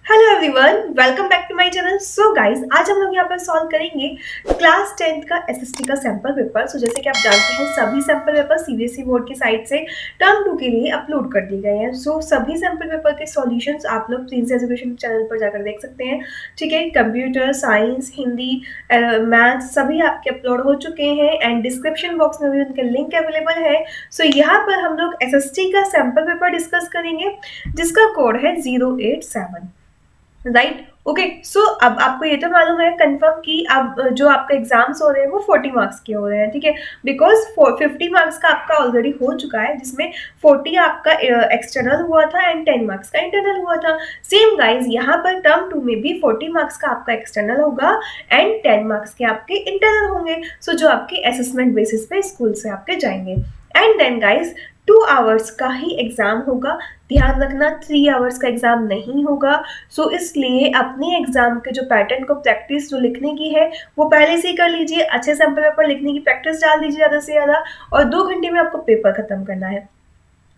Hello everyone, welcome back to my channel. So guys, आज हम लोग यहाँ पर सॉल्व करेंगे क्लास 10th का एसएसटी का सैंपल पेपर। सो जैसे कि आप जानते हैं, सभी सैंपल पेपर सीबीएसई बोर्ड की साइड से टर्म 2 के लिए अपलोड कर दिए गए हैं। सो सभी सैंपल पेपर के सॉल्यूशंस आप लोग प्रिंस एजुकेशन चैनल पर जाकर देख सकते हैं। ठीक है, कंप्यूटर साइंस, हिंदी, मैथ्स सभी आपके अपलोड हो चुके हैं एंड डिस्क्रिप्शन बॉक्स में भी उनके लिंक अवेलेबल है। सो यहाँ पर हम लोग एसएसटी का सैंपल पेपर डिस्कस करेंगे जिसका कोड है 087। Right, okay. सो अब आपको ये तो मालूम है कंफर्म कि अब जो आपके एग्जाम्स हो रहे हैं वो 40 मार्क्स के हो रहे हैं। ठीक है, बिकॉज 50 मार्क्स का आपका ऑलरेडी हो चुका है, जिसमें 40 आपका एक्सटर्नल हुआ था एंड 10 मार्क्स का इंटरनल हुआ था। सेम गाइज, यहाँ पर टर्म 2 में भी 40 मार्क्स का आपका एक्सटर्नल होगा एंड 10 मार्क्स के आपके इंटरनल होंगे। सो जो आपके असेसमेंट बेसिस पे स्कूल से आपके जाएंगे। एंड देन गाइज 2 आवर्स का ही एग्जाम होगा। ध्यान रखना, 3 आवर्स का एग्जाम नहीं होगा। सो इसलिए अपने एग्जाम के जो पैटर्न को प्रैक्टिस जो लिखने की है वो पहले से ही कर लीजिए। अच्छे सैंपल पेपर लिखने की प्रैक्टिस डाल दीजिए ज़्यादा से ज़्यादा, और 2 घंटे में आपको पेपर खत्म करना है।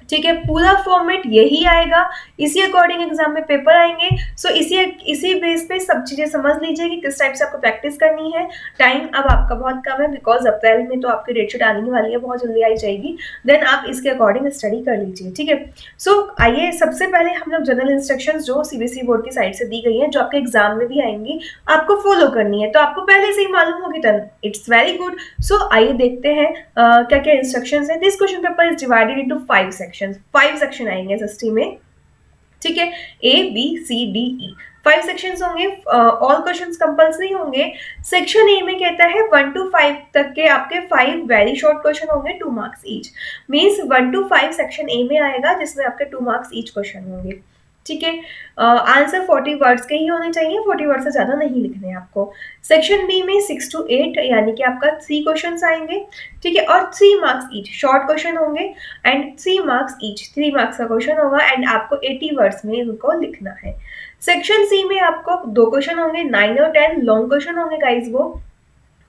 ठीक है, पूरा फॉर्मेट यही आएगा, इसी अकॉर्डिंग एग्जाम में पेपर आएंगे। सो इसी बेस पे सब चीजें समझ लीजिए कि किस टाइप से आपको प्रैक्टिस करनी है। टाइम अब आपका बहुत कम है, बिकॉज अप्रैल में तो आपकी डेट शीट आने वाली है, बहुत जल्दी आई जाएगी। देन आप इसके अकॉर्डिंग स्टडी कर लीजिए। ठीक है, सो आइए सबसे पहले हम लोग जनरल इंस्ट्रक्शंस जो सीबीएसई बोर्ड की साइड से दी गई हैं, जो आपके एग्जाम में भी आएंगी, आपको फॉलो करनी है। तो आपको पहले से ही मालूम होगी, done, it's very good. So आइए देखते हैं क्या क्या इंस्ट्रक्शंस है। This question paper is divided into 5 sections. 5 section आएंगे एसएसटी में। ठीक है, A B C D E 5 sections होंगे। ऑल क्वेश्चंस कंपल्सरी होंगे। सेक्शन ए में कहता है 1 to 5 तक के आपके 5 वेरी शॉर्ट क्वेश्चन होंगे, 2 marks each. Means 1 to 5 section A में आएगा, जिसमें आपके 2 मार्क्स ईच क्वेश्चन होंगे। ठीक है, आंसर 40 वर्ड्स के ही होने चाहिए, 40 वर्ड से ज्यादा नहीं लिखने हैं आपको। सेक्शन बी में 6 to 8 यानी कि आपका 3 क्वेश्चंस आएंगे। ठीक है, और 3 मार्क्स ईच शॉर्ट क्वेश्चन होंगे एंड 3 मार्क्स ईच, 3 मार्क्स का क्वेश्चन होगा एंड आपको 80 वर्ड्स में उनको लिखना है। सेक्शन सी में आपको 2 क्वेश्चन होंगे, 9 और 10 लॉन्ग क्वेश्चन होंगे गाइज, वो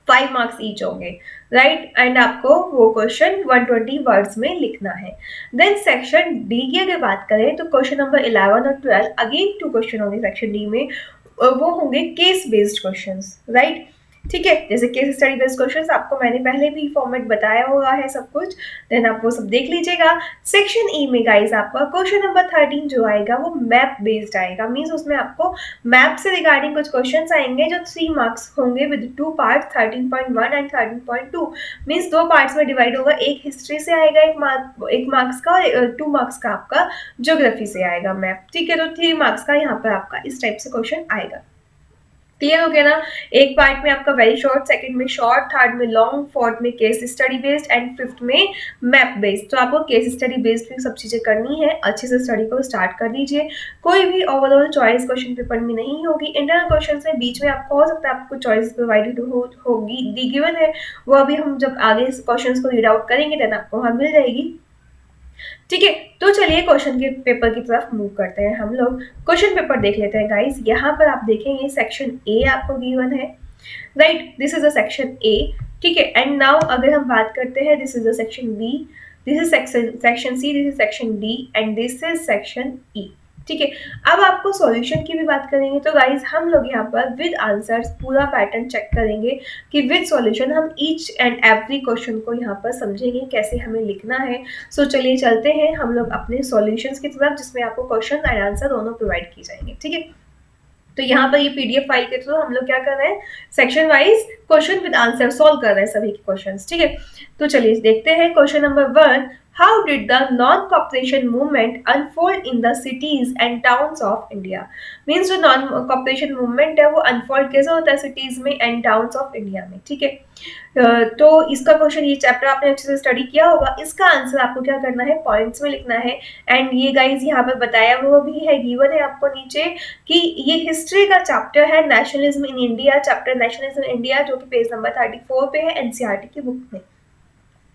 5 मार्क्स ईच होंगे। राइट, एंड आपको वो क्वेश्चन 120 वर्ड्स में लिखना है। देन सेक्शन डी की अगर बात करें तो क्वेश्चन नंबर 11 और 12 अगेन 2 क्वेश्चन होंगे सेक्शन डी में, वो होंगे केस बेस्ड क्वेश्चंस। राइट, ठीक है, जैसे केस स्टडी बेस्ड क्वेश्चंस आपको मैंने पहले भी फॉर्मेट बताया हुआ है सब कुछ, देन आप वो सब देख लीजिएगा। सेक्शन ई में गाइस आपका क्वेश्चन नंबर 13 जो आएगा वो मैप बेस्ड आएगा। मींस उसमें आपको मैप से रिगार्डिंग कुछ क्वेश्चंस आएंगे जो 3 मार्क्स होंगे with 2 part, 13.1 and 13.2। Means 2 parts में डिवाइड होगा, एक हिस्ट्री से आएगा, एक मार्क्स का, और 2 मार्क्स का आपका ज्योग्राफी से आएगा मैप। ठीक है, तो 3 मार्क्स का यहाँ पर आपका इस टाइप से क्वेश्चन आएगा। क्लियर हो गया ना? एक पार्ट में आपका वेरी शॉर्ट, सेकंड में शॉर्ट, थर्ड में लॉन्ग, फोर्थ में case study based and fifth में मैप बेस्ड। तो आपको केस स्टडी बेस्ड भी सब चीजें करनी है। अच्छे से स्टडी को स्टार्ट कर दीजिए। कोई भी ओवरऑल चॉइस क्वेश्चन पेपर में नहीं होगी। इंटरनल क्वेश्चन से बीच में आपको हो सकता है आपको चॉइस प्रोवाइडेड होगी, दी गिवन है, वो अभी हम जब आगे इस क्वेश्चन को रीड आउट करेंगे देन आपको वहां मिल जाएगी। ठीक है, तो चलिए क्वेश्चन के पेपर की तरफ मूव करते हैं। हम लोग क्वेश्चन पेपर देख लेते हैं गाइस। यहाँ पर आप देखेंगे सेक्शन ए आपको गिवन है। Right, this is a section A. ठीक है, एंड नाउ अगर हम बात करते हैं, this is a section B, this is section C, this is section D and this is section E. ठीक है, अब आपको सॉल्यूशन की भी बात करेंगे तो गाइज हम लोग यहाँ पर विद आंसर्स पूरा पैटर्न चेक करेंगे कि विद सॉल्यूशन हम ईच एंड एवरी क्वेश्चन को यहाँ पर समझेंगे कैसे हमें लिखना है। सो चलिए चलते हैं हम लोग अपने सॉल्यूशंस की तरफ, जिसमें आपको क्वेश्चन एंड आंसर दोनों प्रोवाइड की जाएंगे। ठीक है, तो यहाँ पर ये पीडीएफ फाइल के थ्रू हम लोग क्या कर रहे हैं, section wise question with answer solve कर रहे हैं सभी के क्वेश्चंस। ठीक है, तो चलिए देखते हैं question number 1। How did the non-cooperation movement unfold in the cities and towns of India? Means जो non-cooperation movement है वो unfold कैसे होता है cities में and towns of India में। ठीक है, तो इसका क्वेश्चन, ये चैप्टर आपने अच्छे से स्टडी किया होगा। इसका आंसर आपको क्या करना है, पॉइंट्स में लिखना है। एंड ये गाइज यहाँ पर बताया हुआ भी है, गिवन है आपको नीचे, कि ये हिस्ट्री का चैप्टर है, nationalism in India, chapter nationalism in India, जो कि पेज नंबर 34 पे है एनसीईआरटी की बुक में।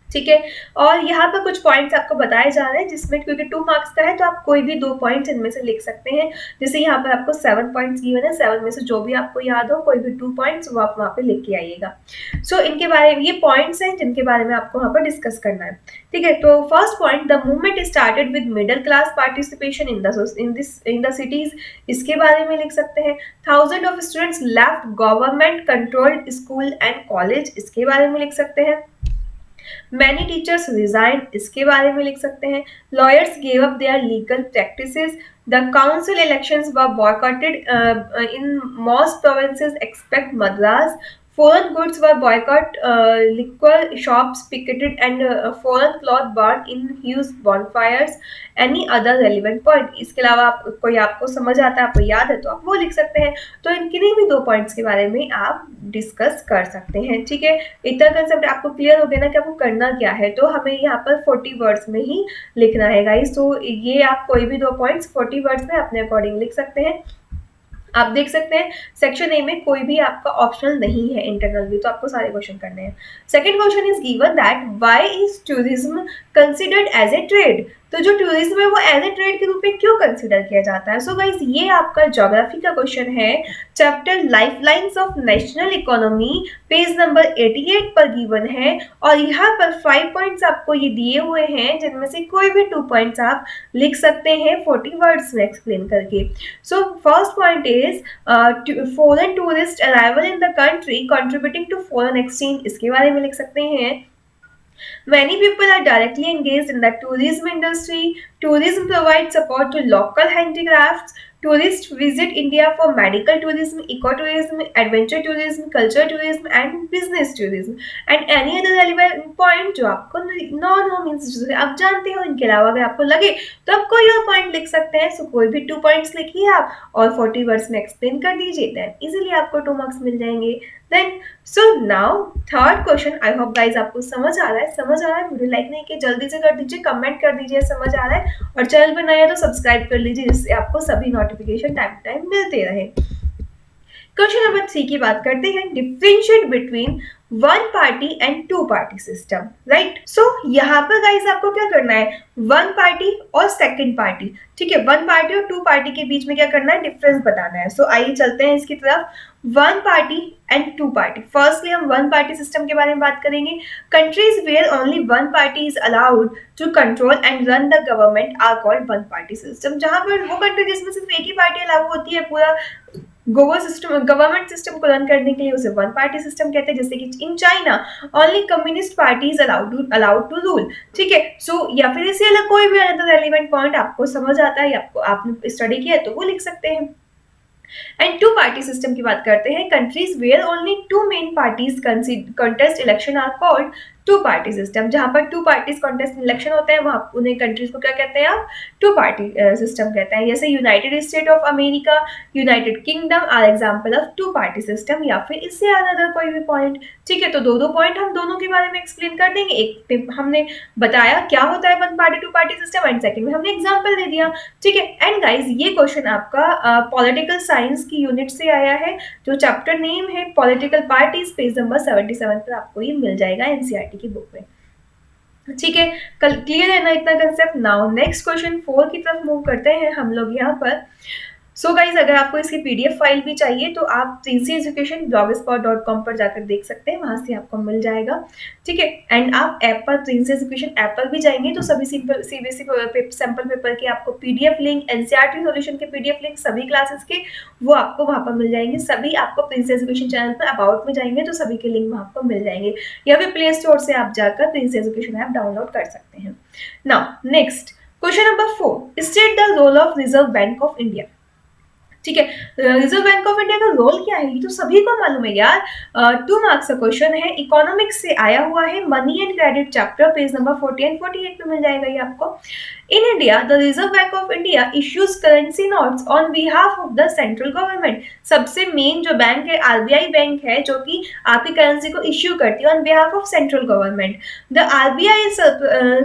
ठीक है। और यहाँ पर कुछ पॉइंट्स आपको बताए जा रहे हैं जिसमें, क्योंकि 2 मार्क्स का है तो आप कोई भी 2 पॉइंट्स इनमें से लिख सकते हैं। जैसे यहाँ पर आपको 7 पॉइंट्स गिवन है, 7 में से जो भी आपको याद हो कोई भी 2 पॉइंट्स वो आप वहाँ पे लिख के आइएगा। सो इनके बारे में, ये पॉइंट्स हैं जिनके बारे में आपको वहाँ पर डिस्कस करना है। ठीक है, तो first point, the movement started with middle class participation in the cities, इसके बारे में लिख सकते हैं। Thousand of students left government controlled school and college, इसके बारे में लिख सकते हैं। मैनी टीचर्स रिजाइन, इसके बारे में लिख सकते हैं। Lawyers gave up their legal practices, the council elections were boycotted in most provinces except Madras, foreign goods were boycott, liquor shops picketed and foreign cloth burned in huge bonfires, any other relevant point। इसके अलावा आप कोई आपको समझ आता है, आपको याद है तो आप वो लिख सकते हैं। तो इन किन्हीं भी 2 पॉइंट्स के बारे में आप डिस्कस कर सकते हैं। ठीक है, इतना कंसेप्ट आपको क्लियर हो गया ना कि आपको करना क्या है। तो हमें यहाँ पर 40 वर्ड्स में ही लिखना है गाइस। तो ये आप कोई भी 2 पॉइंट्स 40 वर्ड्स में अपने अकॉर्डिंग लिख सकते हैं। आप देख सकते हैं सेक्शन ए में कोई भी आपका ऑप्शनल नहीं है, इंटरनल भी, तो आपको सारे क्वेश्चन करने हैं। Second question is given that why is tourism considered as a trade, तो जो टूरिज्म है वो एज ए ट्रेड के रूप में क्यों कंसिडर किया जाता है। सो गाइस ये आपका ज्योग्राफी का क्वेश्चन है, chapter lifelines of national economy, page number 88 पर गिवन है। और यहाँ पर 5 पॉइंट्स आपको ये दिए हुए हैं जिनमें से कोई भी 2 पॉइंट्स आप लिख सकते हैं 40 वर्ड्स में एक्सप्लेन करके। So first point is foreign tourist arrival in the country contributing to foreign exchange, इसके बारे में लिख सकते हैं। Many people are directly engaged in the tourism industry. Tourism provides support to local handicrafts. Tourists visit India for medical tourism, ecotourism, adventure tourism, cultural tourism, and business tourism. And any other relevant point जो आपको non हो means आप जानते हो, इनके अलावा अगर आपको लगे तो आप कोई और पॉइंट लिख सकते हैं। सो कोई भी 2 पॉइंट्स लिखिए आप और 40 वर्ड्स में एक्सप्लेन कर दीजिए, देन इजीली आपको 2 मार्क्स मिल जाएंगे। Then so now third question, I hope guys आपको समझ आ रहा है। समझ आ रहा है, वीडियो लाइक नहीं किया जल्दी से कर दीजिए, कमेंट कर दीजिए समझ आ रहा है, और चैनल पर नया है तो सब्सक्राइब कर लीजिए जिससे आपको सभी नोटिफिकेशन टाइम टू टाइम मिलते रहे। क्वेश्चन नंबर 3 की बात करते हैं, differentiate between 1 party and 2 party system, right. So यहाँ पर गाइस आपको क्या करना है, 1 पार्टी और 2nd पार्टी, ठीक है, 1 पार्टी और 2 पार्टी के बीच में क्या करना है, डिफरेंस बताना है। सो आइए चलते हैं इसकी तरफ। 1 पार्टी एंड 2 पार्टी, फर्स्टली हम 1 पार्टी सिस्टम के बारे में बात करेंगे। Countries where only 1 party is allowed to control and run the government are called 1 party system. जहां पर वो कंट्री जिसमें सिर्फ एक ही पार्टी अलाउ होती है पूरा गवर्नमेंट सिस्टम को रन करने के लिए, उसे 1 पार्टी सिस्टम कहते हैं। जैसे कि in China only communist party is allowed to rule, ठीक है। सो या फिर इससे अलग कोई भी अदर रेलेवेंट पॉइंट आपको समझ आता है या आपको आपने स्टडी किया तो वो लिख सकते हैं। एंड 2 पार्टी सिस्टम की बात करते हैं, countries where only 2 main parties contest election are called 2 party system. जहां पर 2 पार्टीज कॉन्टेस्ट इलेक्शन होते हैं वहां उन्हें कंट्रीज को क्या कहते हैं आप, 2 पार्टी सिस्टम कहते हैं। जैसे United State of America, United Kingdom are example of 2 party system, या फिर इससे अदर कोई भी पॉइंट, ठीक है। तो 2 पॉइंट हम दोनों के बारे में एक्सप्लेन कर देंगे। एक हमने बताया क्या होता है 1 party 2 party system, and second में हमने एग्जांपल दे दिया, ठीक है। एंड गाइस ये क्वेश्चन आपका पॉलिटिकल साइंस की यूनिट से आया है, जो चैप्टर नेम है पॉलिटिकल पार्टीज, पेज नंबर 77 पर आपको ये मिल जाएगा एनसीईआरटी की बुक में, ठीक है। कल क्लियर है ना इतना कंसेप्ट। नाउ नेक्स्ट क्वेश्चन 4 की तरफ मूव करते हैं हम लोग यहाँ पर। सो गाइज अगर आपको इसकी पीडीएफ फाइल भी चाहिए तो आप प्रिंसी एजुकेशन blogspot.com पर जाकर देख सकते हैं, वहां से आपको मिल जाएगा, ठीक है। एंड आप ऐप पर प्रिंसी एजुकेशन ऐप पर भी जाएंगे तो सभी सीबीएसई सैंपल पेपर के आपको पीडीएफ लिंक, एनसीईआरटी सॉल्यूशन के पीडीएफ लिंक सभी क्लासेस के वो आपको वहां पर मिल जाएंगे। सभी आपको प्रिंसी एजुकेशन चैनल पर अबाउट में जाएंगे तो सभी के लिंक वहां आपको मिल जाएंगे, या फिर प्ले स्टोर से आप जाकर प्रिंसी एजुकेशन ऐप डाउनलोड कर सकते हैं। Now next question number 4, state the role of Reserve Bank of India, ठीक है। रिजर्व बैंक ऑफ इंडिया का रोल क्या है ये तो सभी को मालूम है यार। 2 मार्क्स का क्वेश्चन है, इकोनॉमिक्स से आया हुआ है, money and credit chapter, page number 40 and 48 पे मिल जाएगा ये आपको। In India the reserve Bank of India issues currency notes on behalf of the central government. सबसे मेन जो बैंक है आरबीआई बैंक है, जो कि आपकी करेंसी को इश्यू करती है on behalf of central government. The RBI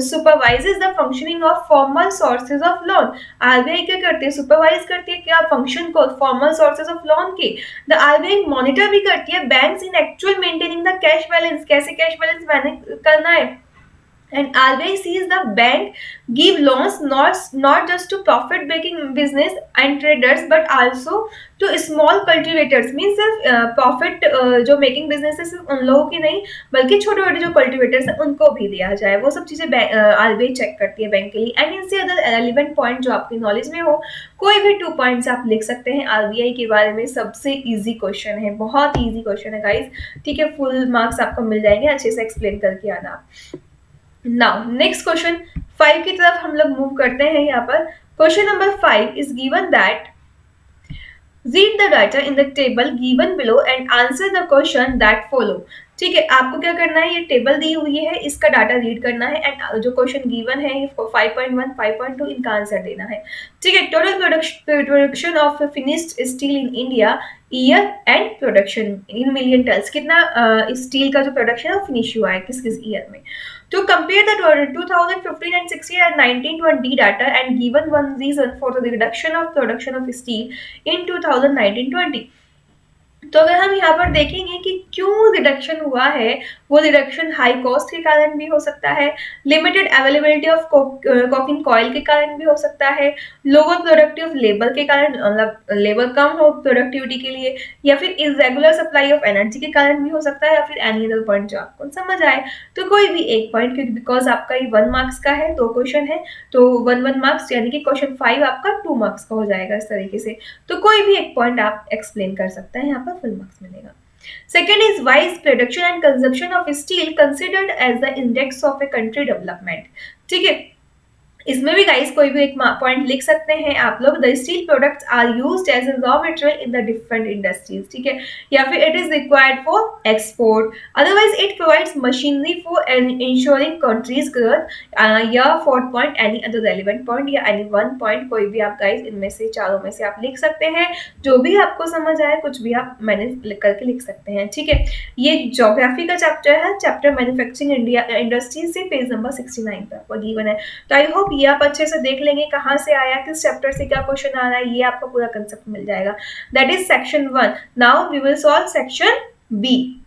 supervises the functioning of formal sources of loan. RBI क्या करती है, सुपरवाइज करती है क्या फंक्शन को फॉर्मल सोर्सेज ऑफ लोन के। द आरबीआई मॉनिटर भी करती है banks in actual maintaining the cash balance, कैसे कैश बैलेंस मैनेज करना है, and RBI sees the bank give loans not just to profit making business and traders but also to small cultivators, mean सिर्फ profit जो making business है सिर्फ उन लोगों की नहीं बल्कि छोटे छोटे जो कल्टिवेटर्स हैं उनको भी दिया जाए, वो सब चीजें आरबीआई चेक करती है बैंक के लिए। एंड इनसे अदर रेलिवेंट पॉइंट जो आपकी नॉलेज में हो, कोई भी 2 पॉइंट्स आप लिख सकते हैं आरबीआई के बारे में। सबसे इजी क्वेश्चन है, बहुत इजी क्वेश्चन है गाइज, ठीक है, फुल मार्क्स आपको मिल जाएंगे, अच्छे से एक्सप्लेन करके आना। नाउ नेक्स्ट क्वेश्चन 5 की तरफ हम लोग मूव करते हैं। यहाँ पर question number 5 is given that read the data in the table given below and answer the question that follow। ठीक है, आपको क्या करना है, ये टेबल दी हुई है, इसका डाटा रीड करना है एंड जो क्वेश्चन गिवन है 5.1 5.2 इनका आंसर देना है। ठीक है, total production of finished steel in India year and production in million turns, कितना स्टील का जो प्रोडक्शन है वो फिनिश हुआ है किस किस ईयर में। To compare the 2015 and 16 and 19-20 data and given one reason for the reduction of production of steel in 2019-20। तो अगर हम यहाँ पर देखेंगे कि क्यों रिडक्शन हुआ है, वो रिडक्शन हाई कॉस्ट के कारण भी हो सकता है, limited availability of coking coil के कारण भी हो सकता है, लोअर प्रोडक्टिव लेबर के कारण, मतलब लेबर कम हो प्रोडक्टिविटी के लिए, या फिर इरेगुलर सप्लाई ऑफ एनर्जी के कारण भी हो सकता है, या फिर एनी अदर पॉइंट जो आपको समझ आए। तो कोई भी एक पॉइंट, क्योंकि बिकॉज आपका ये 1 मार्क्स का है, 2 क्वेश्चन है, तो 1 मार्क्स यानी कि क्वेश्चन 5 आपका 2 मार्क्स का हो जाएगा इस तरीके से। तो कोई भी एक पॉइंट आप एक्सप्लेन कर सकते हैं, यहाँ पर फुल मार्क्स मिलेगा। Second is why is production and consumption of steel considered as the index of a country development। ठीक है, इसमें भी गाइस कोई भी एक पॉइंट लिख सकते हैं आप लोग। The steel products are used as a raw material in the different industries, ठीक है, या फिर it is required for export, otherwise it provides machinery for insuring countries growth, या 4th point any other relevant point या any 1 point, कोई भी आप guys इनमें से चारों में से आप लिख सकते हैं, जो भी आपको समझ आए कुछ भी आप मैंने करके लिख सकते हैं। ठीक है, ये ज्योग्राफी का चैप्टर है, चैप्टर मैन्युफैक्चरिंग इंडिया इंडस्ट्रीज से पेज नंबर 69 पर आपको गिवन है। तो आई होप ये आप अच्छे से देख लेंगे कहाँ से आया, किस चैप्टर से क्या क्वेश्चन आ रहा है, ये आपको पूरा कंसेप्ट मिल जाएगा। That is section 1। Now we will solve section B.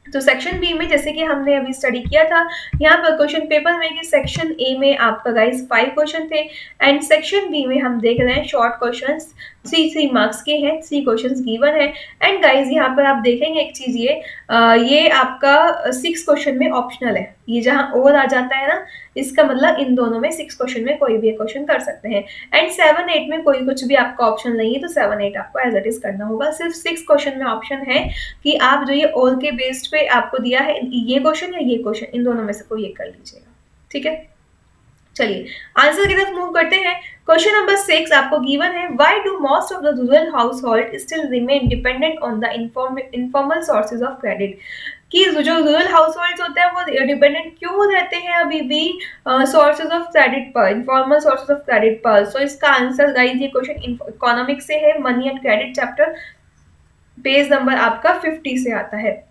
तो सेक्शन बी में जैसे कि हमने अभी स्टडी किया था, यहाँ पर क्वेश्चन पेपर में कि सेक्शन ए में आपका गाइस 5 क्वेश्चन थे एंड सेक्शन बी में हम देख रहे हैं शॉर्ट क्वेश्चंस 3 मार्क्स के हैं, 3 क्वेश्चंस गिवन है। एंड गाइस यहाँ पर आप देखेंगे एक चीज, ये आपका 6 क्वेश्चन में ऑप्शनल है, ये जहाँ और आ जाता है ना, इसका मतलब इन दोनों में 6 क्वेश्चन में कोई भी एक क्वेश्चन कर सकते हैं। एंड 7 8 में कोई कुछ भी आपका ऑप्शन नहीं है, तो 7 8 आपको एज इट इज करना होगा। सिर्फ 6 क्वेश्चन में ऑप्शन है कि आप जो ये ऑल के बेस्ड पे आपको दिया है ये क्वेश्चन या ये क्वेश्चन, इन दोनों में से कोई एक कर लीजिएगा। ठीक है, चलिए आंसर की तरफ मूव करते हैं। क्वेश्चन नंबर 6 आपको गिवन है, why do most of the rural household still remain dependent on the informal sources of credit. कि जो रूरल हाउसहोल्ड्स होते हैं वो डिपेंडेंट क्यों रहते हैं अभी भी सोर्सेज ऑफ क्रेडिट पर, इनफॉर्मल सोर्सेज ऑफ क्रेडिट पर। सो इसका आंसर गाइस ये क्वेश्चन इकोनॉमिक्स से है, money and credit chapter, page number आपका 50 से आता है।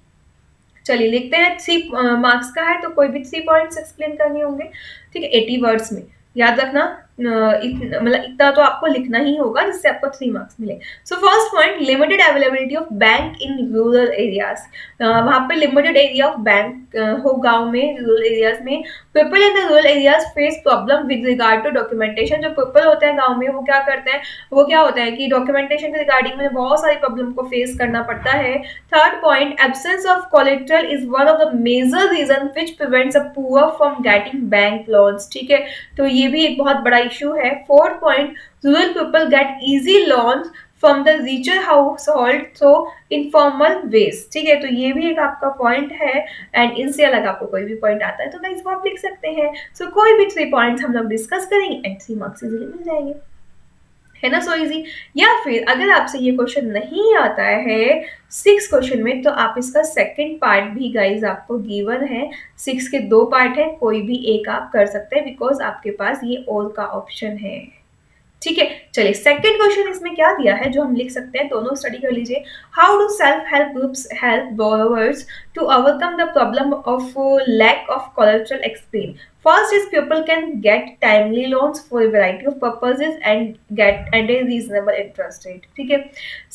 चलिए लिखते हैं, 3 मार्क्स का है तो कोई भी 3 पॉइंट्स एक्सप्लेन करने होंगे। ठीक है, 80 वर्ड्स में, याद रखना मतलब इतना तो आपको लिखना ही होगा जिससे आपको 3 मार्क्स मिले। So first point, limited availability of bank in rural areas. वहाँ पे लिमिटेड एरिया ऑफ बैंक हो गांव में, रूरल एरियाज में। People in the rural areas face problem with regard to documentation. जो पीपल होते हैं गाँव में वो क्या करते हैं, वो क्या होता है कि डॉक्यूमेंटेशन के रिगार्डिंग में बहुत सारी प्रॉब्लम को फेस करना पड़ता है। Third point, absence of collateral is one of the major reason which prevents a poor from getting bank loans. ठीक है, तो ये भी एक बहुत बड़ा इशू है। Fourth point, rural people get easy loans from the richer household through informal ways. ठीक है, तो ये भी एक आपका पॉइंट है एंड इनसे अलग आपको कोई भी पॉइंट आता है तो गाइस वो आप लिख सकते हैं। सो कोई भी 3 पॉइंट्स हम लोग डिस्कस करेंगे एंड 3 मार्क्स इजीली मिल जाएंगे, है ना, सो इजी। या फिर अगर आपसे ये क्वेश्चन नहीं आता है 6 क्वेश्चन में तो आप इसका सेकंड पार्ट भी गाइज आपको गिवन है, 6 के 2 पार्ट है, कोई भी एक आप कर सकते हैं बिकॉज आपके पास ये ऑल का ऑप्शन है। ठीक है, चलिए सेकंड क्वेश्चन इसमें क्या दिया है जो हम लिख सकते हैं, दोनों स्टडी कर लीजिए। How do self help groups help borrowers to overcome the problem of lack of collateral, explain. First is people can get timely loans for a variety of purposes and get a reasonable interest rate. ठीक है.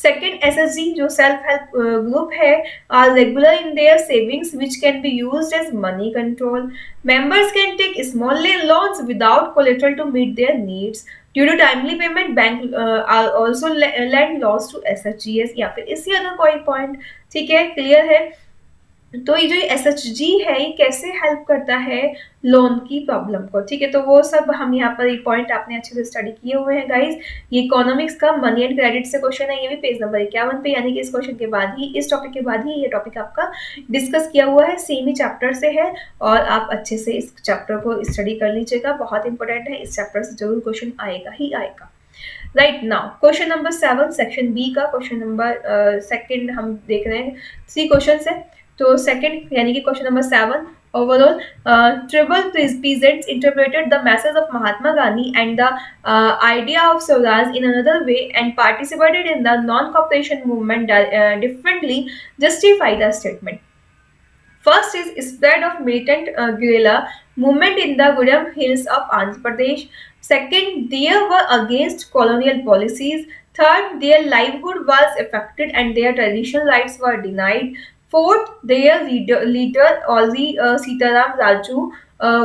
Second, SSG जो self help group है are regular in their savings which can be used as money control. Members can take small loans without collateral to meet their needs. Due to timely payment, bank are also lend loans to SHGs या फिर इसी other कोई point. ठीक है, clear है. तो ये जो SHG है ये कैसे हेल्प करता है लोन की प्रॉब्लम को. ठीक है, तो वो सब हम यहाँ पर एक पॉइंट आपने अच्छे से स्टडी किए हुए हैं गाइज. ये इकोनॉमिक्स का मनी एंड क्रेडिट से क्वेश्चन है, ये भी पेज नंबर 51 पे, यानी कि इस क्वेश्चन के बाद ही, इस टॉपिक के बाद ही ये टॉपिक आपका डिस्कस किया हुआ है, सेम ही चैप्टर से है और आप अच्छे से इस चैप्टर को स्टडी कर लीजिएगा. बहुत इंपॉर्टेंट है, इस चैप्टर से जरूर क्वेश्चन आएगा ही आएगा. Right now question number 7 section B का क्वेश्चन नंबर सेकंड हम देख रहे हैं. 3 क्वेश्चन है. तो सेकंड यानी कि question number 7, overall tribal peasants interpreted the message of Mahatma Gandhi and the idea of Swaraj in another way and participated in the non-cooperation movement differently. Justify the statement. First is spread of militant guerrilla movement in the Gudam Hills of Andhra Pradesh. Second, they were against colonial policies. Third, their livelihood was affected and their traditional rights were denied. Fourth, their leader Ozzy Sitaram Raju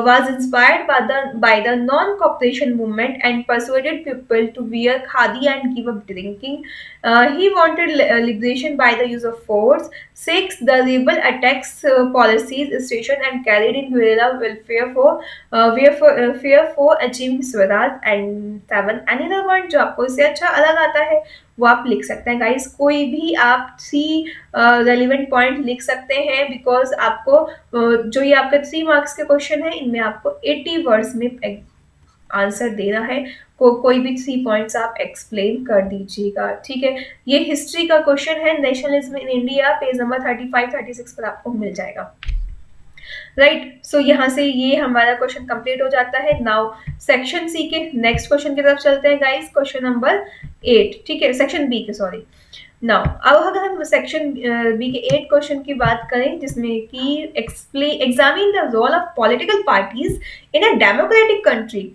was inspired by the non-cooperation movement and persuaded people to wear khadi and give up drinking. He wanted liberation by the use of force. Sixth, the rebel attacks policies stationed and carried in guerrilla fear for achieving Swaraj. And 7, another point जो आपको इससे अच्छा अलग आता है वो आप लिख सकते हैं गाइस. कोई भी आप 3 रेलिवेंट पॉइंट लिख सकते हैं बिकॉज आपको जो ये आपके 3 मार्क्स के क्वेश्चन है इनमें आपको 80 वर्ड्स में आंसर देना है. कोई भी 3 पॉइंट्स आप एक्सप्लेन कर दीजिएगा. ठीक है, ये हिस्ट्री का क्वेश्चन है, nationalism in India, page number 35-36 पर आपको मिल जाएगा. राइट, सो यहाँ से ये हमारा क्वेश्चन कंप्लीट हो जाता है. नाउ सेक्शन सी के नेक्स्ट क्वेश्चन की तरफ चलते हैं गाइस, क्वेश्चन नंबर 8. ठीक है, सेक्शन बी के, सॉरी. नाउ अब अगर हम सेक्शन बी के 8 क्वेश्चन की बात करें जिसमें कि examine the role of political parties in a democratic country.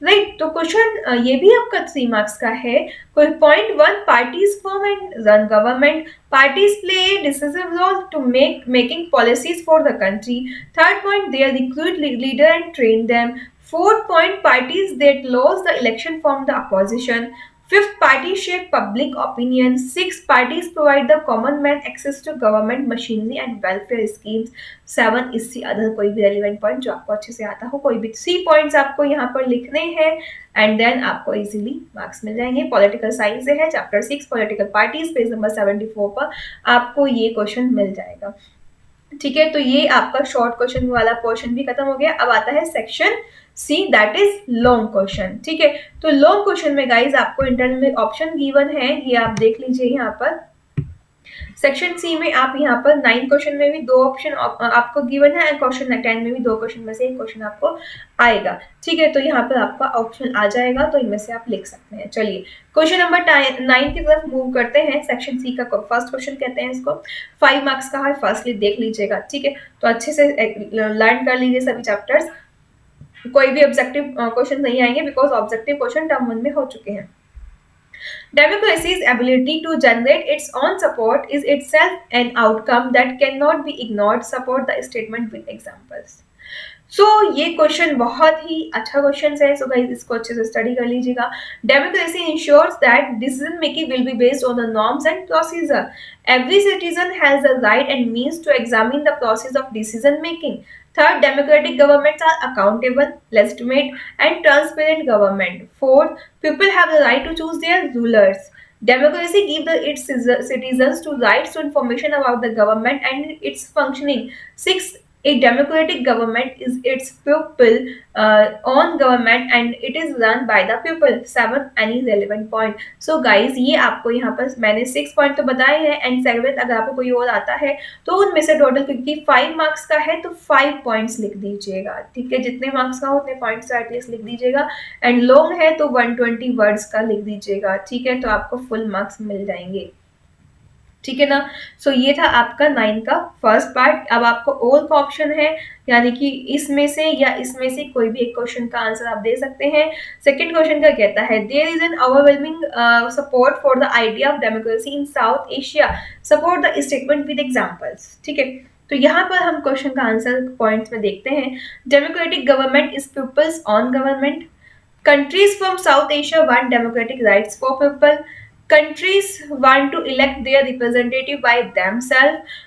Right, तो क्वेश्चन ये भी आपका 3 मार्क्स का है. Point 1, parties form and run government. Parties play a decisive role to making policies for the country. Third point, they recruit leader and train them. Fourth point, parties that lose the election from the opposition. Fifth, parties shape public opinion. Sixth, parties provide the common man access to government machinery and welfare schemes. 7, इससे other कोई भी relevant point जो आपको अच्छे से आता हो, कोई भी 3 पॉइंट्स आपको यहाँ पर लिखने हैं एंड देन आपको इजीली मार्क्स मिल जाएंगे. पॉलिटिकल साइंस से है, chapter 6 political parties, page number 74 पर आपको ये क्वेश्चन मिल जाएगा. ठीक है, तो ये आपका शॉर्ट क्वेश्चन वाला पोर्शन भी खत्म हो गया. अब आता है section C, that is long question. ठीक है, तो लॉन्ग क्वेश्चन में गाइज आपको इंटरनल में ऑप्शन गिवन है, ये आप देख लीजिए यहाँ पर. सेक्शन सी में आप यहाँ पर 9 क्वेश्चन में भी 2 ऑप्शन आपको गिवन है, क्वेश्चन 10 में भी 2 क्वेश्चन में से एक क्वेश्चन आपको आएगा. ठीक है, तो यहाँ पर आपका ऑप्शन आ जाएगा, तो इनमें से आप लिख सकते हैं. चलिए क्वेश्चन नंबर 9 की तरफ मूव करते हैं. सेक्शन सी का फर्स्ट क्वेश्चन कहते हैं इसको, 5 मार्क्स का है. फर्स्टली देख लीजिएगा. ठीक है, तो अच्छे से लर्न कर लीजिए सभी चैप्टर्स. कोई भी ऑब्जेक्टिव क्वेश्चन नहीं आएंगे बिकॉज ऑब्जेक्टिव क्वेश्चन टर्म 1 में हो चुके हैं. Democracy's ability to generate its own support is itself an outcome that cannot be ignored. Support the statement with examples. So ये क्वेश्चन बहुत ही अच्छा क्वेश्चन है. सो गाइस इसको अच्छे से स्टडी कर लीजिएगा. Democracy ensures that decision making will be based on the norms and procedure. Every citizen has the right and means to examine the process of decision making. Third, democratic governments are accountable, legitimate, and transparent government. Fourth, people have the right to choose their rulers. Democracy gives its citizens to rights to information about the government and its functioning. Sixth, a democratic government is its people own government and it is run by the people. 7, any relevant point. So guys ये आपको यहाँ पर मैंने 6 point तो बताए हैं and 7 अगर आपको कोई और आता है तो उनमें से टोटल क्योंकि 5 मार्क्स का है तो 5 पॉइंट्स लिख दीजिएगा. ठीक है, जितने मार्क्स का हो उतने पॉइंट्स एटलीस्ट लिख दीजिएगा. एंड लॉन्ग है तो 120 वर्ड्स का लिख दीजिएगा. ठीक है, तो आपको फुल मार्क्स मिल जाएंगे. ठीक है ना। सो ये था आपका 9 का फर्स्ट पार्ट। अब आपको और का ऑप्शन है, यानी कि इसमें से या इसमें से कोई भी एक क्वेश्चन का आंसर आप दे सकते हैं। सेकंड क्वेश्चन का कहता है, there is an overwhelming support for the idea of democracy in South Asia, support the statement with examples. ठीक है, तो यहाँ पर हम क्वेश्चन का आंसर पॉइंट्स में देखते हैं। Democratic government is people's on government. Countries from South Asia want democratic rights for people. Countries want to elect their representative by themselves.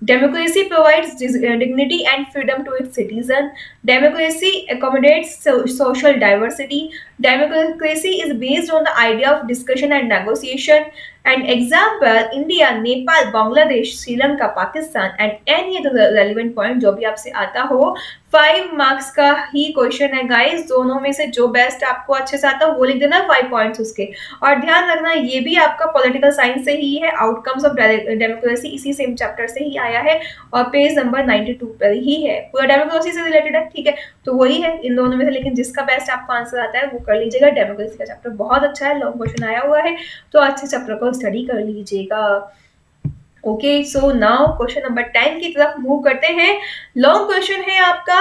Democracy provides dignity and freedom to its citizens. Democracy accommodates social diversity. Democracy is based on the idea of discussion and negotiation. And example, India, Nepal, Bangladesh, Sri Lanka, Pakistan and any other relevant point जो भी आपसे आता हो। 5 marks का ही question है guys, दोनों में से जो बेस्ट आपको अच्छे से आता है वो लिख देना 5 पॉइंट्स उसके। और ध्यान रखना ये भी आपका पॉलिटिकल साइंस से ही है, आउटकम्स ऑफ डेमोक्रेसी इसी सेम चैप्टर से ही आया है और पेज नंबर 92 पर ही है, पूरा डेमोक्रेसी से रिलेटेड है। ठीक है, तो वही है इन दोनों में से, लेकिन जिसका बेस्ट आपको आंसर आता है वो कर लीजिएगा। डेमोक्रेसी का चैप्टर बहुत अच्छा है, लॉन्ग क्वेश्चन आया हुआ है, तो अच्छे चैप्टर को स्टडी कर लीजिएगा। Okay, so now question number 10 की तरफ मूव करते हैं। लॉन्ग क्वेश्चन है आपका,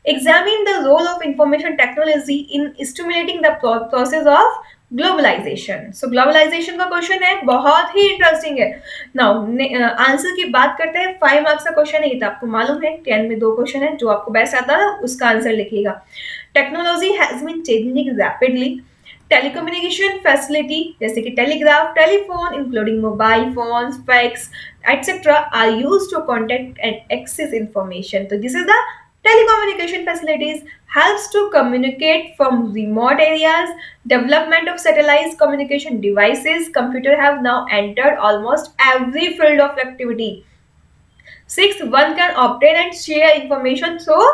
examine the role of information technology in stimulating the process of globalisation. So globalisation का क्वेश्चन है, बहुत ही इंटरेस्टिंग है। नाउ आंसर की बात करते हैं। 5 मार्क्स का क्वेश्चन है, ये तो आपको मालूम है। 10 में 2 क्वेश्चन है, जो आपको बेस्ट आता है उसका आंसर लिखिएगा। Technology has been changing rapidly. Telecommunication facility जैसे कि telegraph, telephone including mobile phones, fax etcetera are used to contact and access information. तो this is the telecommunication facilities helps to communicate from remote areas. Development of satellite communication devices, computer have now entered almost every field of activity. 6, one can obtain and share information through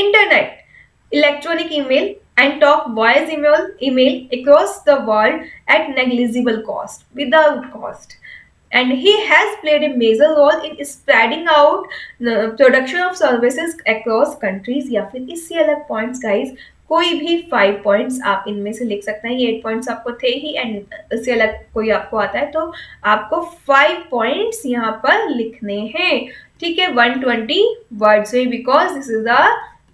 internet, electronic email and talk voice email across the world at negligible cost, without cost. And he has played a major role in spreading out the production of services across countries। या फिर इससे अलग points guys, कोई भी 5 points आप इनमें से लिख सकते हैं। ये 8 पॉइंट्स आपको थे ही, एंड इससे अलग कोई आपको आता है तो आपको 5 पॉइंट्स यहाँ पर लिखने हैं। ठीक है, 120 वर्ड्स में, because this is the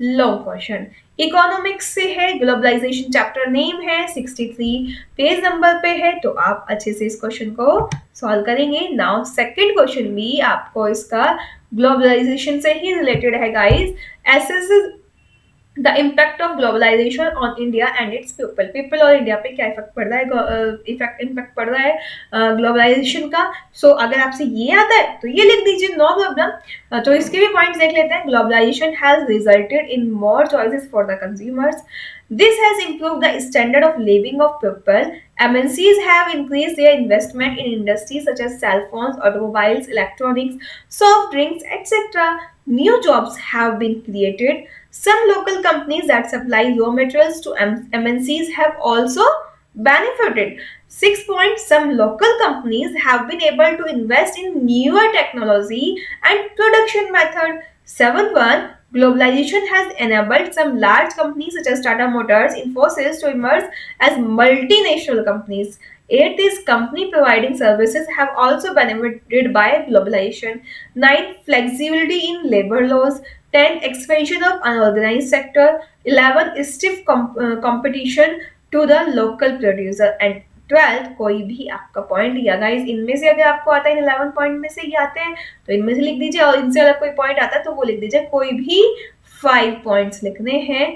long question. Economics से है, ग्लोबलाइजेशन चैप्टर नेम है, 63 पेज नंबर पे है, तो आप अच्छे से इस क्वेश्चन को सॉल्व करेंगे। नाउ सेकंड क्वेश्चन भी आपको इसका ग्लोबलाइजेशन से ही रिलेटेड है guys. Assess the impact of globalisation on India and its people. People और इंडिया पे क्या इफेक्ट पड़ रहा है, इम्पैक्ट पड़ रहा है ग्लोबलाइजेशन का। सो अगर आपसे ये आता है तो ये लिख दीजिए, नो प्रॉब्लम। तो इसके भी पॉइंट्स देख लेते हैं। Globalisation has resulted in more choices for the consumers. This has improved the standard of living of people. MNCs have increased their investment in industries such as cell phones, automobiles, electronics, soft drinks, etc. New jobs have been created. Some local companies that supply raw materials to MNCs have also benefited. 6 points, some local companies have been able to invest in newer technology and production method. 7, globalization has enabled some large companies such as Tata Motors, Infosys to emerge as multinational companies. 8 is company providing services have also benefited by globalization. 9, flexibility in labor laws. 10, expansion of unorganized sector. 11, stiff competition to the local producer. And 12 कोई भी आपका point या guys इनमें से अगर आपको आता है, इन 11 पॉइंट में से ये आते हैं तो इनमें से लिख दीजिए, और इनसे अगर कोई पॉइंट आता है तो वो लिख दीजिए। कोई भी 5 पॉइंट्स लिखने हैं।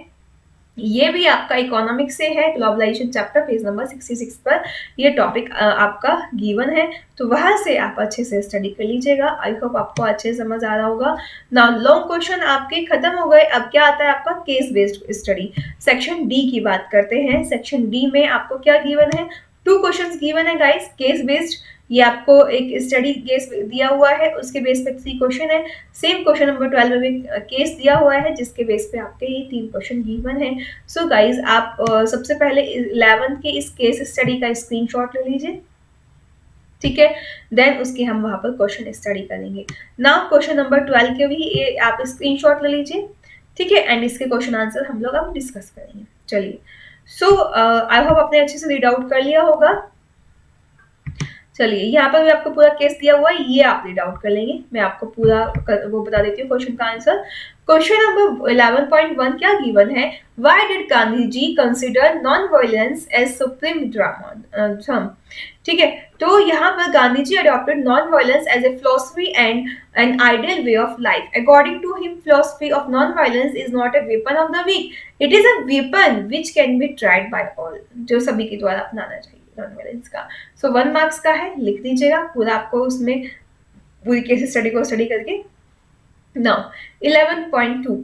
ये भी आपका इकोनॉमिक्स से है, ग्लोबलाइजेशन चैप्टर पेज नंबर 66 पर ये टॉपिक आपका गिवन है, तो वहां से आप अच्छे से स्टडी कर लीजिएगा। आई होप आपको अच्छे से समझ आ रहा होगा। नाउ लॉन्ग क्वेश्चन आपके खत्म हो गए, अब क्या आता है आपका case based study. Section D की बात करते हैं। सेक्शन डी में आपको क्या गिवन है, 2 क्वेश्चंस गिवन है गाइस, केस बेस्ड। ये आपको एक स्टडी केस दिया हुआ है, उसके बेस पे 3 क्वेश्चन है। सेम क्वेश्चन नंबर 12 में भी केस दिया हुआ है, जिसके बेस पे आपके ये 3 क्वेश्चन गिवन है। सो गाइस आप सबसे पहले 11 के इस केस स्टडी का स्क्रीनशॉट ले लीजिए, ठीक है, देन उसके हम वहां पर क्वेश्चन स्टडी करेंगे। नाउ क्वेश्चन नंबर 12 के भी आप स्क्रीनशॉट ले लीजिए, ठीक है, एंड इसके क्वेश्चन आंसर हम लोग अब डिस्कस करेंगे। चलिए, सो आई होप आपने अच्छे से रीड आउट कर लिया होगा। चलिए यहाँ पर भी आपको पूरा केस दिया हुआ है, ये आप रीड आउट कर लेंगे, मैं आपको पूरा वो बता देती हूँ क्वेश्चन का आंसर। क्वेश्चन नंबर 11.1 क्या गिवन है, why did Gandhi ji consider non violence as supreme drama. ठीक है, तो यहाँ पर Gandhi ji adopted non violence as a philosophy and an ideal way of life. According to him philosophy of non violence is not a weapon of the weak, it is a weapon which can be tried by all, जो सभी के द्वारा अपनाना चाहिए non violence का। सो 1 marks का है, लिख दीजिएगा पूरा, आपको उसमें पूरी केस स्टडी को स्टडी करके। Now 11.2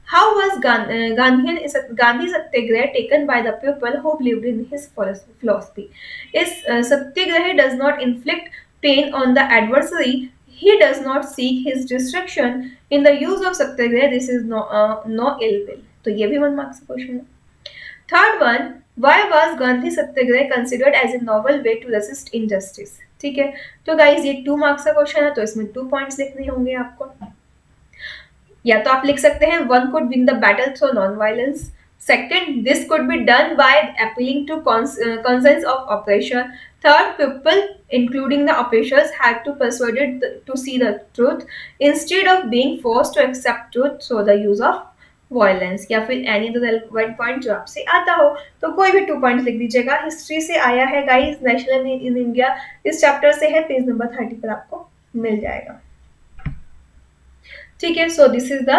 how was Gandhi Satyagraha taken by the people who believed in his philosophy? Is Satyagraha does not inflict pain on the adversary. He does not seek his destruction. In the use of Satyagraha, this is no ill will. तो ये भी 1 marks का question है। Third one, why was Gandhi Satyagraha considered as a novel way to resist injustice? ठीक है, तो guys ये 2 marks का क्वेश्चन है, तो इसमें 2 पॉइंट्स लिखने होंगे आपको। या तो आप लिख सकते हैं one could win the battle through non-violence. Second, this could be done by appealing to conscience of oppression. Third, people, including the oppressors, had to persuaded to see the truth instead of being forced to accept truth through the use of violence. या फिर any other 1 point जो आपसे आता हो, तो कोई भी 2 point लिख दीजिएगा। हिस्ट्री से आया है गाइस, नेशनल इन इंडिया इस चैप्टर से है, पेज नंबर 30 पर आपको मिल जाएगा। ठीक है, so this is the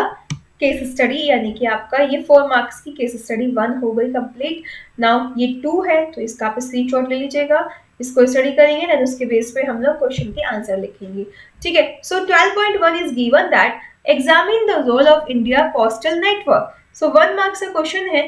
case study, यानी कि आपका ये 4 मार्क्स की केस स्टडी 1 हो गई कंप्लीट। नाउ ये 2 है, तो इसका आप स्क्रीनशॉट ले लीजिएगा, इसको स्टडी करेंगे, देन उसके बेस पे हम लोग क्वेश्चन के आंसर लिखेंगे। ठीक है, so 12.1 is given that examine the role of India postal network. So 1 marks का क्वेश्चन है,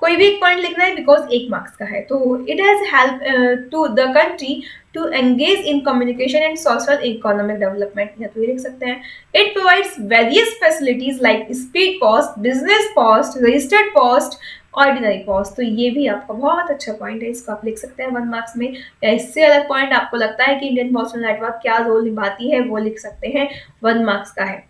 कोई भी 1 पॉइंट लिखना है बिकॉज 1 मार्क्स का है। तो it has help to the country to engage in communication and social economic development, या तो ये लिख सकते हैं। It provides various facilities like speed post, business post, registered post, ordinary post. तो ये भी आपका बहुत अच्छा पॉइंट है, इसको आप लिख सकते हैं 1 मार्क्स में। या इससे अलग पॉइंट आपको लगता है कि इंडियन पोस्टल नेटवर्क क्या रोल निभाती है, वो लिख सकते हैं, 1 मार्क्स का है।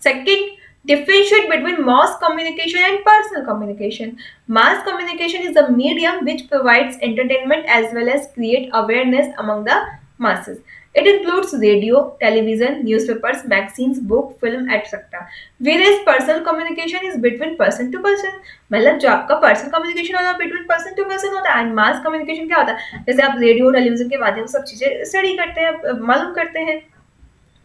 Second, differentiate between mass communication and personal communication. Mass communication is a medium which provides entertainment as well as create awareness among the masses. It includes radio, television, newspapers, magazines, book, film, etc. Whereas personal communication is between person to person. मतलब जो आपका personal communication होता है between person to person होता है, and mass communication क्या होता है, जैसे आप रेडियो टेलीविजन के माध्यम से सब चीजें स्टडी करते हैं, मालूम करते हैं।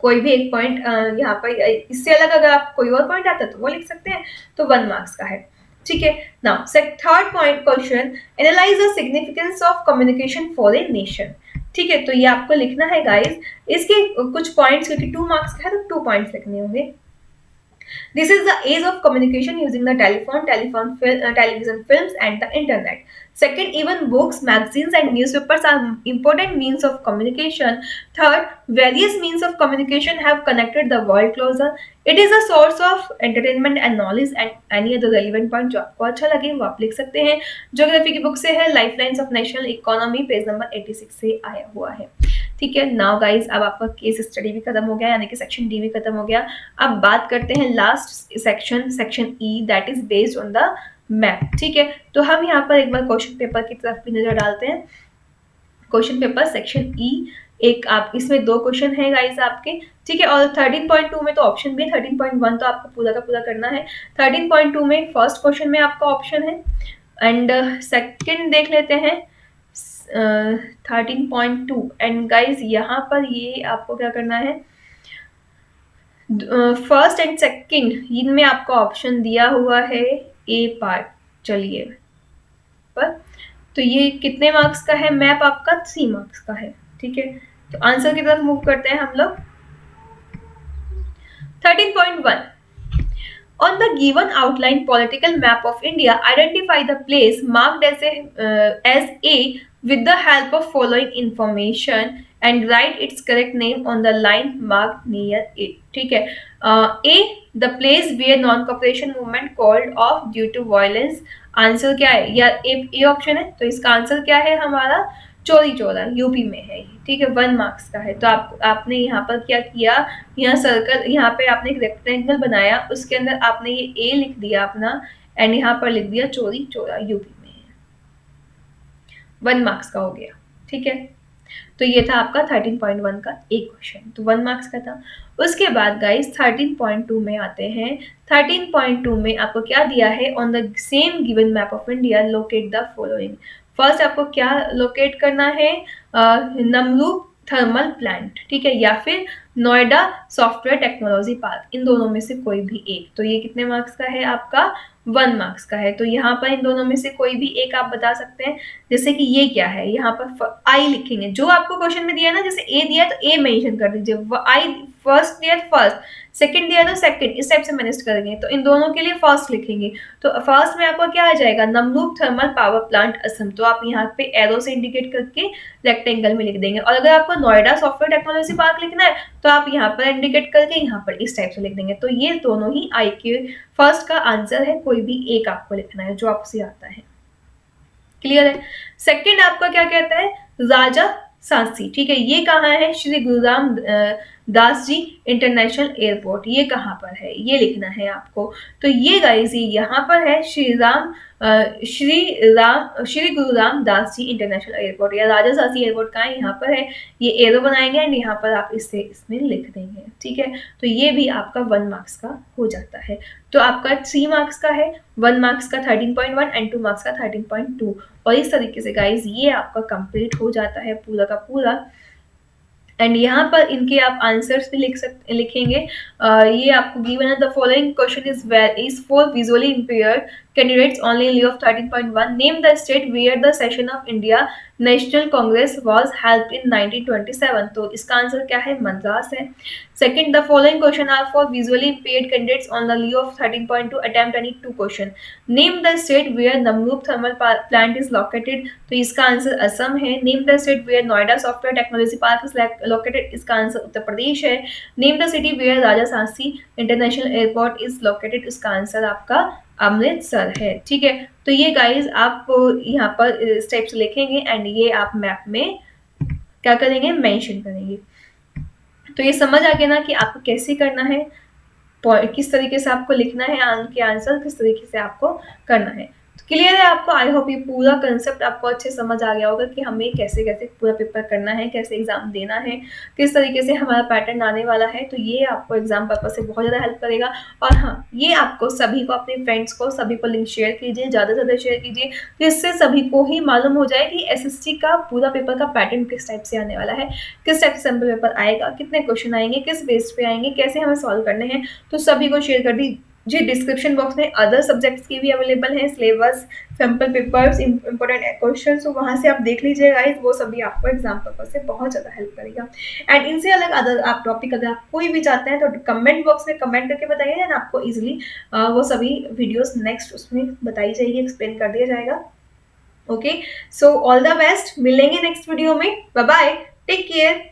कोई भी 1 पॉइंट यहाँ पर, इससे अलग अगर आप कोई और पॉइंट आता है तो वो लिख सकते हैं, तो 1 मार्क्स का है। ठीक है, now third point question, analyse the significance of communication for a nation. ठीक है, तो ये आपको लिखना है गाइस, इसके कुछ पॉइंट्स, क्योंकि 2 मार्क्स का है तो 2 पॉइंट्स लिखने होंगे। This is the age of communication using the telephone, television, films, and the internet. Second, even books, magazines, and newspapers are important means of communication. Third, various means of communication have connected the world closer. It is a source of entertainment and knowledge, and any other relevant point जो आपको अच्छा लगे वो आप लिख सकते हैं। Geography की बुक से है, lifelines of national economy, page number 86 से आया हुआ है। ठीक है, नाउ गाइज अब आपका केस स्टडी भी खत्म हो गया, यानी कि सेक्शन डी भी खत्म हो गया। अब बात करते हैं last section E, that is based on the map. ठीक है, तो हम यहाँ पर एक बार क्वेश्चन पेपर की तरफ भी नजर डालते हैं। क्वेश्चन पेपर सेक्शन ई, एक आप इसमें 2 क्वेश्चन है गाइज आपके। ठीक है, और 13.2 में तो ऑप्शन भी है, 13.1 तो आपको पूरा का पूरा करना है। 13.2 में फर्स्ट क्वेश्चन में आपका ऑप्शन है, एंड सेकंड देख लेते हैं 13.2। एंड गाइज यहाँ पर ये आपको क्या करना है, फर्स्ट एंड सेकंड इनमें आपका ऑप्शन दिया हुआ है ए पार्ट। चलिए पर तो ये कितने मार्क्स का है, मैप आपका 3 मार्क्स का है। ठीक है, तो आंसर की तरफ मूव करते हैं हम लोग। 13.1 On the given outline political map of India, identify the place marked as A with the help of following information and write its correct name on the line marked near it. ठीक है, A the place where non-cooperation movement called off due to violence. Answer क्या है, या A option है, तो इसका answer क्या है हमारा, चौरी चौरा, यूपी में है। ठीक है, 1 मार्क्स का है। तो आपने यहाँ पर क्या किया, यहाँ सर्कल, यहाँ पे आपने एक रेक्टेंगल बनाया, उसके अंदर आपने ये ए लिख दिया अपना, एंड यहाँ पर लिख दिया चौरी चौरा यूपी में है। 1 मार्क्स का हो गया। ठीक है, तो ये था आपका 13.1 का एक क्वेश्चन, तो 1 मार्क्स का था। उसके बाद गाइस 13.2 में आते हैं। 13.2 में आपको क्या दिया है, on the same given map of India locate the following. First आपको क्या लोकेट करना है, नमरूप थर्मल प्लांट, ठीक है, या फिर नोएडा सॉफ्टवेयर टेक्नोलॉजी पार्क, इन दोनों में से कोई भी एक। तो ये कितने मार्क्स का है आपका, 1 मार्क्स का है। तो यहाँ पर इन दोनों में से कोई भी एक आप बता सकते हैं। जैसे कि ये क्या है, यहाँ पर आई लिखेंगे, जो आपको क्वेश्चन में दिया है ना, जैसे ए दिया है तो ए मेंशन कर दीजिए, आई फर्स्ट दिया फर्स्ट, सेकंड दिया तो सेकंड, इस टाइप से मैनेज करेंगे। तो इन दोनों के लिए फर्स्ट लिखेंगे। तो फर्स्ट में आपको क्या आ जाएगा, नमरूप थर्मल पावर प्लांट असम, तो आप यहाँ पे एरो से इंडिकेट करके रेक्टेंगल में लिख देंगे। और अगर आपको नोएडा सॉफ्टवेयर टेक्नोलॉजी पार्क लिखना है तो आप यहाँ पर इंडिकेट करके यहाँ पर इस टाइप से लिख देंगे। तो ये दोनों ही आई के फर्स्ट का आंसर है, कोई भी एक आपको लिखना है जो आपसे आता है। क्लियर है। सेकंड आपका क्या कहता है, राजा सांसी, ठीक है, ये कहाँ है, श्री गुरुराम दास जी इंटरनेशनल एयरपोर्ट, ये कहाँ पर है, ये लिखना है आपको। तो ये गाइस ये यहाँ पर है, श्री गुरुराम दास जी इंटरनेशनल एयरपोर्ट या राजा सांसी एयरपोर्ट कहाँ है, यहाँ पर है। ये एरो बनाएंगे एंड यहाँ पर आप इससे इसमें लिख देंगे, ठीक है। तो ये भी आपका 1 मार्क्स का हो जाता है। तो आपका 3 मार्क्स का है, 1 मार्क्स का 13.1 एंड 2 मार्क्स का 13.2। और इस तरीके से गाइज ये आपका कंप्लीट हो जाता है पूरा का पूरा। एंड यहाँ पर इनके आप आंसर्स भी लिखेंगे। ये आपको गिवन है, the following question is for visually impaired candidates only in लिeu of 13.1, name the state where the session of India National Congress was held in 1927। तो इसका आंसर क्या है, मद्रास है। Second, the following question are for visually impaired candidates on the लिeu of 13.2, attempt any 2 question, name the state where Namrup thermal plant is located, तो इसका answer Assam है। Name the state where Noida software technology park is located, इसका answer Uttar Pradesh है। Name the city where Raja Sansi international airport is located, इसका answer आपका अमृतसर है, ठीक है। तो ये गाइज आप यहाँ पर इस टाइप से लिखेंगे एंड ये आप मैप में क्या करेंगे, मेंशन करेंगे। तो ये समझ आ गया ना कि आपको कैसे करना है, किस तरीके से आपको लिखना है के आंसर, किस तरीके से आपको करना है। तो क्लियर है आपको, आई होप ये पूरा कंसेप्ट आपको अच्छे समझ आ गया होगा कि हमें कैसे कैसे पूरा पेपर करना है, कैसे एग्जाम देना है, किस तरीके से हमारा पैटर्न आने वाला है। तो ये आपको एग्जाम पर्पज से बहुत ज़्यादा हेल्प करेगा। और हाँ, ये आपको सभी को, अपने फ्रेंड्स को सभी को लिंक शेयर कीजिए, ज़्यादा से ज़्यादा शेयर कीजिए, जिससे सभी को ही मालूम हो जाए कि SST का पूरा पेपर का पैटर्न किस टाइप से आने वाला है, किस टाइप से सैम्पल पेपर आएगा, कितने क्वेश्चन आएंगे, किस बेस पे आएंगे, कैसे हमें सॉल्व करने हैं। तो सभी को शेयर कर दीजिए। डिस्क्रिप्शन बॉक्स में अदर सब्जेक्ट्स की भी अवेलेबल है, syllabus, sample papers, important question, तो वहाँ से आप देख लीजिएगा, वो सभी आपको एग्जाम पर्पज से बहुत ज़्यादा हेल्प करेगा। एंड इनसे अलग अदर आप टॉपिक अगर आप कोई भी चाहते हैं तो कमेंट बॉक्स में कमेंट करके बताइए, एंड आपको इजीली वो सभी वीडियोस नेक्स्ट उसमें बताई जाएगी, एक्सप्लेन कर दिया जाएगा। Okay, so all the best, मिलेंगे नेक्स्ट वीडियो में, बाय बाय, टेक केयर।